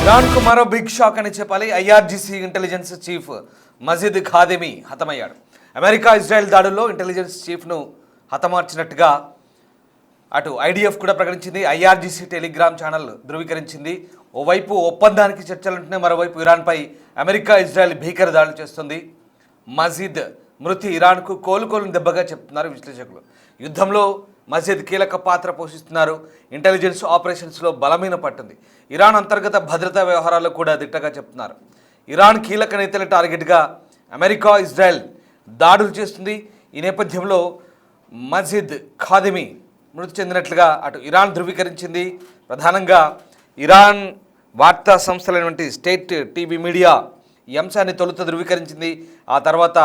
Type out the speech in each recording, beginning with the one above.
ఇరాన్కు మరో big shock అని చెప్పాలి. IRGC intelligence chief Majid Khademi హతమయ్యాడు. అమెరికా ఇజ్రాయెల్ దాడుల్లో ఇంటెలిజెన్స్ చీఫ్ను హతమార్చినట్టుగా అటు ఐడిఎఫ్ కూడా ప్రకటించింది. ఐఆర్జీసీ టెలిగ్రామ్ ఛానల్ ధృవీకరించింది. ఓవైపు ఒప్పందానికి చర్చలుంటున్నాయి, మరోవైపు ఇరాన్పై అమెరికా ఇజ్రాయెల్ భీకర దాడులు చేస్తుంది. మజీద్ మృతి ఇరాన్కు కోలుకోలేని దెబ్బగా చెప్తున్నారు విశ్లేషకులు. యుద్ధంలో మజీద్ కీలక పాత్ర పోషిస్తున్నారు. ఇంటెలిజెన్స్ ఆపరేషన్స్లో బలమైన పట్టుంది. ఇరాన్ అంతర్గత భద్రతా వ్యవహారాల్లో కూడా దిట్టగా చెప్తున్నారు. ఇరాన్ కీలక నేతల టార్గెట్గా అమెరికా ఇజ్రాయెల్ దాడులు చేస్తుంది. ఈ నేపథ్యంలో మజీద్ ఖాదెమీ మృతి చెందినట్లుగా అటు ఇరాన్ ధృవీకరించింది. ప్రధానంగా ఇరాన్ వార్తా సంస్థలైనటువంటి స్టేట్ టీవీ మీడియా ఈ అంశాన్ని తొలుత ధృవీకరించింది. ఆ తర్వాత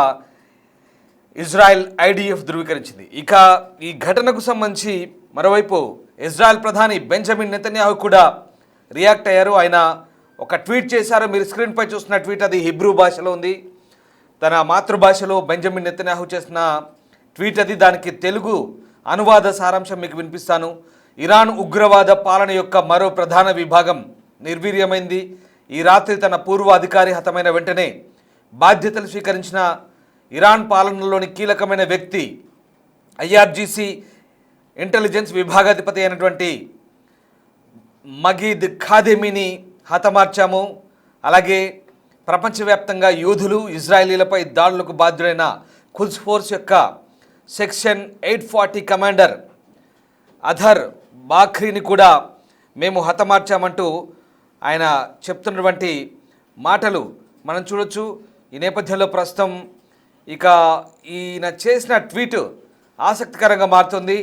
ఇజ్రాయెల్ ఐడిఎఫ్ ధృవీకరించింది. ఇక ఈ ఘటనకు సంబంధించి మరోవైపు ఇజ్రాయెల్ ప్రధాని బెంజమిన్ నెతన్యాహు కూడా రియాక్ట్ అయ్యారు. ఆయన ఒక ట్వీట్ చేశారు. మీరు స్క్రీన్పై చూస్తున్న ట్వీట్ అది హిబ్రూ భాషలో ఉంది. తన మాతృభాషలో బెంజమిన్ నెతన్యాహు చేసిన ట్వీట్ అది. దానికి తెలుగు అనువాద సారాంశం మీకు వినిపిస్తాను. ఇరాన్ ఉగ్రవాద పాలన యొక్క మరో ప్రధాన విభాగం నిర్వీర్యమైంది. ఈ రాత్రి తన పూర్వ అధికారి హతమైన వెంటనే బాధ్యతలు స్వీకరించిన ఇరాన్ పాలనలోని కీలకమైన వ్యక్తి ఐఆర్జీసీ ఇంటెలిజెన్స్ విభాగాధిపతి అయినటువంటి మజీద్ ఖాదెమీని హతమార్చాము. అలాగే ప్రపంచవ్యాప్తంగా యూదులు ఇజ్రాయేలీలపై దాడులకు బాధ్యుడైన ఖుద్స్ ఫోర్స్ యొక్క సెక్షన్ 840 కమాండర్ అధర్ బాఖ్రీని కూడా మేము హతమార్చామంటూ ఆయన చెప్తున్నటువంటి మాటలు మనం చూడొచ్చు. ఈ నేపథ్యంలో ప్రస్తుతం ఇక ఈయన చేసిన ట్వీట్ ఆసక్తికరంగా మారుతుంది.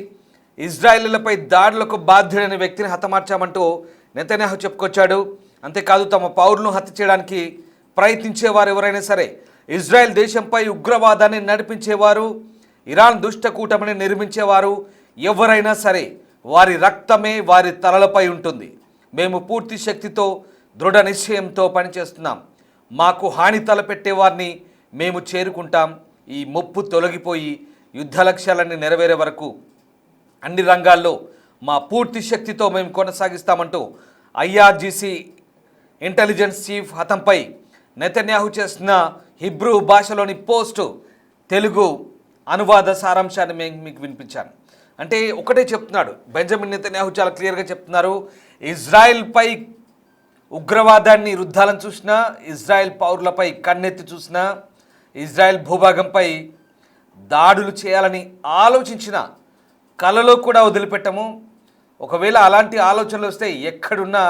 ఇజ్రాయేలీలపై దాడులకు బాధ్యుడైన వ్యక్తిని హతమార్చామంటూ నెతన్యాహు చెప్పుకొచ్చాడు. అంతేకాదు తమ పౌరులను హత్య చేయడానికి ప్రయత్నించేవారు ఎవరైనా సరే, ఇజ్రాయెల్ దేశంపై ఉగ్రవాదాన్ని నడిపించేవారు, ఇరాన్ దుష్ట కూటమిని నిర్మించేవారు ఎవరైనా సరే వారి రక్తమే వారి తలలపై ఉంటుంది. మేము పూర్తి శక్తితో దృఢ నిశ్చయంతో పనిచేస్తున్నాం. మాకు హాని తలపెట్టేవారిని మేము చేరుకుంటాం. ఈ ముప్పు తొలగిపోయి యుద్ధ లక్ష్యాలన్నీ నెరవేరే వరకు అన్ని రంగాల్లో మా పూర్తి శక్తితో మేము కొనసాగిస్తామంటూ ఐఆర్జీసీ ఇంటెలిజెన్స్ చీఫ్ హతంపై నెతన్యాహు చేస్తున్న హిబ్రూ భాషలోని పోస్టు తెలుగు అనువాద సారాంశాన్ని మీకు వినిపించాను. అంటే ఒకటే చెప్తున్నాడు బెంజమిన్ నెతన్యాహు, చాలా క్లియర్గా చెప్తున్నారు. ఇజ్రాయెల్పై ఉగ్రవాదాన్ని రుద్దాలని చూసినా, ఇజ్రాయెల్ పౌరులపై కన్నెత్తి చూసినా, ఇజ్రాయెల్ భూభాగంపై దాడులు చేయాలని ఆలోచించిన కలలో కూడా వదిలిపెట్టము. ఒకవేళ అలాంటి ఆలోచనలు వస్తే ఎక్కడున్నా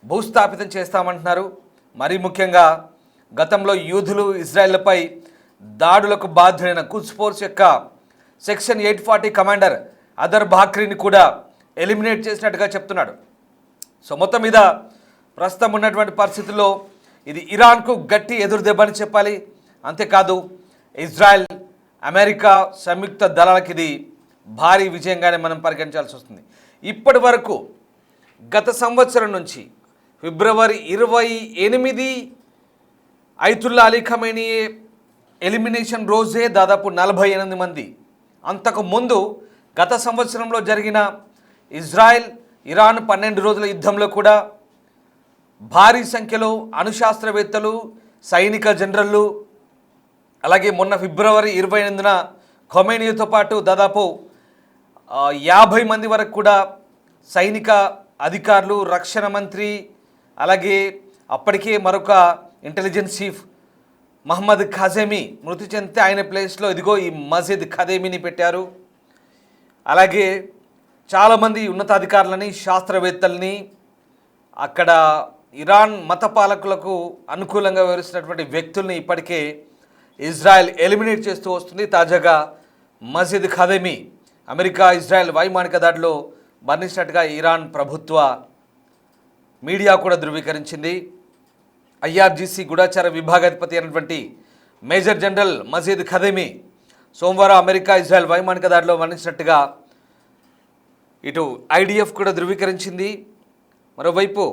భూస్థాపితం చేస్తామంటున్నారు. మరీ ముఖ్యంగా గతంలో యూదులు ఇజ్రాయెల్పై దాడులకు బాధ్యుడైన ఖుద్స్ ఫోర్స్ యొక్క సెక్షన్ 840 కమాండర్ అదర్ బాఖ్రీని కూడా ఎలిమినేట్ చేసినట్టుగా చెప్తున్నాడు. సో మొత్తం మీద ప్రస్తుతం ఉన్నటువంటి పరిస్థితుల్లో ఇది ఇరాన్కు గట్టి ఎదురు దెబ్బని చెప్పాలి. అంతేకాదు ఇజ్రాయెల్ అమెరికా సంయుక్త దళాలకు ఇది భారీ విజయంగానే మనం పరిగణించాల్సి వస్తుంది. ఇప్పటి వరకు గత సంవత్సరం నుంచి ఫిబ్రవరి 28 ఐతుల్లా అలీ ఖమేనీ ఎలిమినేషన్ రోజే దాదాపు 48 మంది. అంతకు ముందు గత సంవత్సరంలో జరిగిన ఇజ్రాయెల్ ఇరాన్ 12 రోజుల యుద్ధంలో కూడా భారీ సంఖ్యలో అణుశాస్త్రవేత్తలు, సైనిక జనరళ్ళు, అలాగే మొన్న ఫిబ్రవరి 28న ఖొమైనీతో పాటు దాదాపు 50 మంది వరకు కూడా సైనిక అధికారులు, రక్షణ మంత్రి, అలాగే అప్పటికే మరొక ఇంటెలిజెన్స్ చీఫ్ మహమ్మద్ ఖాదెమీ మృతి చెందితే ఆయన ప్లేస్లో ఇదిగో ఈ మజీద్ ఖాదెమీని పెట్టారు. అలాగే చాలామంది ఉన్నతాధికారులని, శాస్త్రవేత్తల్ని, అక్కడ ఇరాన్ మత పాలకులకు అనుకూలంగా వివరిస్తున్నటువంటి వ్యక్తుల్ని ఇప్పటికే ఇజ్రాయెల్ ఎలిమినేట్ చేస్తూ వస్తుంది. తాజాగా మజీద్ ఖాదెమీ అమెరికా ఇజ్రాయెల్ వైమానిక దాడిలో మరణించినట్టుగా ఇరాన్ ప్రభుత్వ మీడియా కూడా ధృవీకరించింది. ఐఆర్జీసీ గూఢచార విభాగాధిపతి అయినటువంటి మేజర్ జనరల్ మజీద్ ఖాదెమీ సోమవారం అమెరికా ఇజ్రాయెల్ వైమానిక దాడిలో మరణించినట్టుగా ఇటు ఐడిఎఫ్ కూడా ధృవీకరించింది. మరోవైపు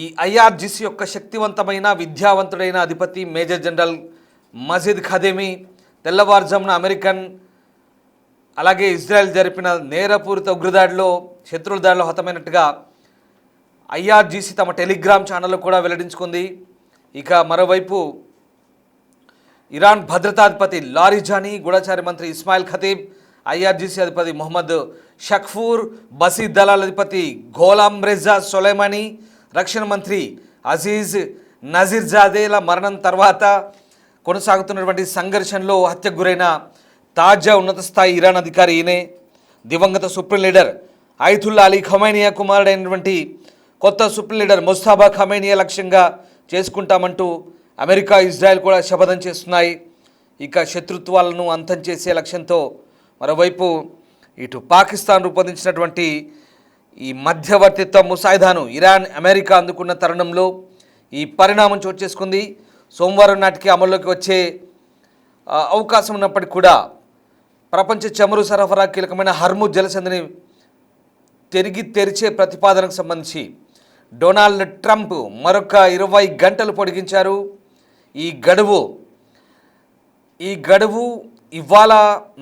ఈ ఐఆర్జీసీ యొక్క శక్తివంతమైన విద్యావంతుడైన అధిపతి మేజర్ జనరల్ మజీద్ ఖాదెమీ తెల్లవారుజామున అమెరికన్ అలాగే ఇజ్రాయెల్ జరిపిన నేరపూరిత ఉగ్రదాడిలో శత్రువుల దాడిలో హతమైనట్టుగా ఐఆర్జీసీ తమ టెలిగ్రామ్ ఛానల్లో కూడా వెల్లడించుకుంది. ఇక మరోవైపు ఇరాన్ భద్రతాధిపతి లారిజానీ, గూఢచారి మంత్రి ఇస్మాయిల్ ఖతీబ్, ఐఆర్జీసీ అధిపతి మొహమ్మద్ షక్ఫూర్, బసీ దళాల అధిపతి ఘోలాం రెజా సొలైమానీ, రక్షణ మంత్రి అజీజ్ నజీర్జాదేల మరణం తర్వాత కొనసాగుతున్నటువంటి సంఘర్షణలో హత్యకు గురైన తాజా ఉన్నత స్థాయి ఇరాన్ అధికారి ఈయనే. దివంగత సుప్రీం లీడర్ అయతుల్లా అలీ ఖమైనియా కుమారుడైనటువంటి కొత్త సుప్రీం లీడర్ ముస్తాఫా ఖమైనియా లక్ష్యంగా చేసుకుంటామంటూ అమెరికా, ఇజ్రాయెల్ కూడా శపథం చేస్తున్నాయి. ఇక శత్రుత్వాలను అంతం చేసే లక్ష్యంతో మరోవైపు ఇటు పాకిస్తాన్ రూపొందించినటువంటి ఈ మధ్యవర్తిత్వ ముసాయిదాను ఇరాన్, అమెరికా అందుకున్న తరుణంలో ఈ పరిణామం చోటు చేసుకుంది. సోమవారం నాటికి అమల్లోకి వచ్చే అవకాశం ఉన్నప్పటికీ కూడా ప్రపంచ చమురు సరఫరా కీలకమైన హర్ముజ్ జలసంధిని తిరిగి తెరిచే ప్రతిపాదనకు సంబంధించి డొనాల్డ్ ట్రంప్ మరొక 20 గంటలు పొడిగించారు. ఈ గడువు ఇవాళ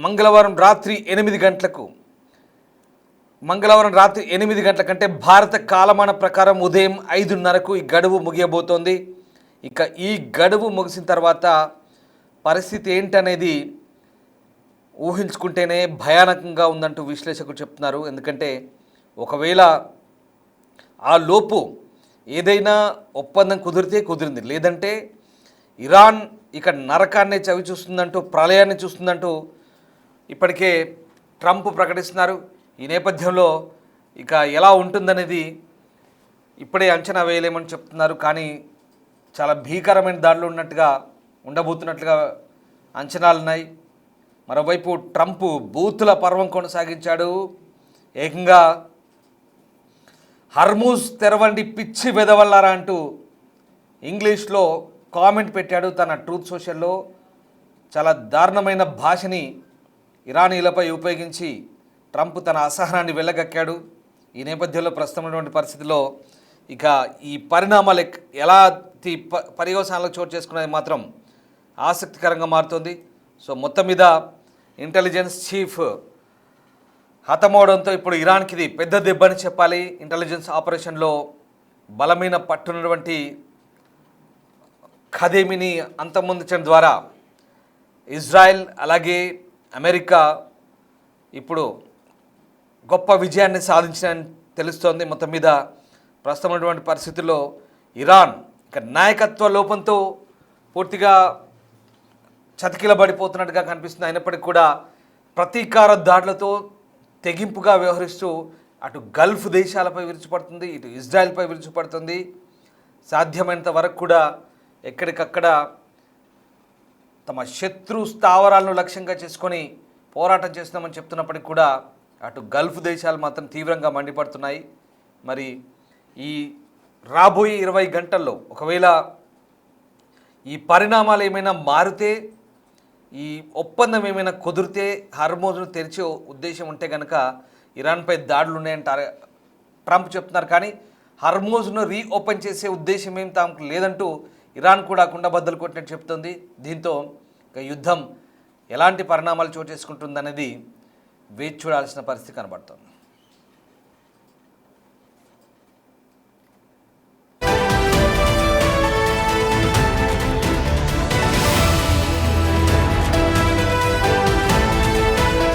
మంగళవారం రాత్రి 8 గంటలకు, మంగళవారం రాత్రి 8 గంటల కంటే భారత కాలమాన ప్రకారం ఉదయం 5:30కు ఈ గడువు ముగియబోతోంది. ఇక ఈ గడువు ముగిసిన తర్వాత పరిస్థితి ఏంటనేది ఊహించుకుంటేనే భయానకంగా ఉందంటూ విశ్లేషకులు చెప్తున్నారు. ఎందుకంటే ఒకవేళ ఆ లోపు ఏదైనా ఒప్పందం కుదిరితే కుదిరింది, లేదంటే ఇరాన్ ఇక నరకాన్ని చవి చూస్తుందంటూ, ప్రళయాన్ని చూస్తుందంటూ ఇప్పటికే ట్రంప్ ప్రకటిస్తున్నారు. ఈ నేపథ్యంలో ఇక ఎలా ఉంటుందనేది ఇప్పుడే అంచనా వేయలేమని చెప్తున్నారు. కానీ చాలా భీకరమైన దాడులు ఉండబోతున్నట్లుగా అంచనాలున్నాయి. మరోవైపు ట్రంప్ బూతుల పర్వం కొనసాగించాడు. ఏకంగా హర్మూజ్ తెరవండి పిచ్చి వెదవల్లారా అంటూ ఇంగ్లీష్లో కామెంట్ పెట్టాడు తన ట్రూత్ సోషల్లో. చాలా దారుణమైన భాషని ఇరానీలపై ఉపయోగించి ట్రంప్ తన అసహనాన్ని వెళ్ళగక్కాడు. ఈ నేపథ్యంలో ప్రస్తుతం ఉన్నటువంటి పరిస్థితిలో ఇక ఈ పరిణామాలు ఎలాంటి పర్యవసానాలకు చోటు చేసుకునేది మాత్రం ఆసక్తికరంగా మారుతుంది. సో మొత్తం మీద ఇంటెలిజెన్స్ చీఫ్ హతమవడంతో ఇప్పుడు ఇరాన్కి ఇది పెద్ద దెబ్బని చెప్పాలి. ఇంటెలిజెన్స్ ఆపరేషన్లో బలమైన పట్టున్నటువంటి ఖదేమిని అంతమొందించడం ద్వారా ఇజ్రాయెల్ అలాగే అమెరికా ఇప్పుడు గొప్ప విజయాన్ని సాధించాలని తెలుస్తోంది. మొత్తం మీద ప్రస్తుతం ఉన్నటువంటి పరిస్థితుల్లో ఇరాన్ ఇక నాయకత్వ లోపంతో పూర్తిగా చతికిలబడిపోతున్నట్టుగా కనిపిస్తుంది. అయినప్పటికీ కూడా ప్రతీకార దాడులతో తెగింపుగా వ్యవహరిస్తూ అటు గల్ఫ్ దేశాలపై విరుచుపడుతుంది, ఇటు ఇజ్రాయెల్పై విరుచుపడుతుంది. సాధ్యమైనంత వరకు కూడా ఎక్కడికక్కడ తమ శత్రు స్థావరాలను లక్ష్యంగా చేసుకొని పోరాటం చేస్తున్నామని చెప్తున్నప్పటికీ కూడా అటు గల్ఫ్ దేశాలు మాత్రం తీవ్రంగా మండిపడుతున్నాయి. మరి ఈ రాబోయే 20 గంటల్లో ఒకవేళ ఈ పరిణామాలు ఏమైనా మారితే, ఈ ఒప్పందం ఏమైనా కుదిరితే, హర్మూజ్ను తెరిచే ఉద్దేశం ఉంటే కనుక ఇరాన్పై దాడులు ఉన్నాయంటారు ట్రంప్ చెప్తున్నారు. కానీ హర్మూజ్ను రీఓపెన్ చేసే ఉద్దేశం ఏం తమకు లేదంటూ ఇరాన్ కూడా కుండబద్దలు కొట్టినట్టు చెప్తుంది. దీంతో యుద్ధం ఎలాంటి పరిణామాలు చోటు చేసుకుంటుందనేది వేచి చూడాల్సిన పరిస్థితి కనబడుతుంది.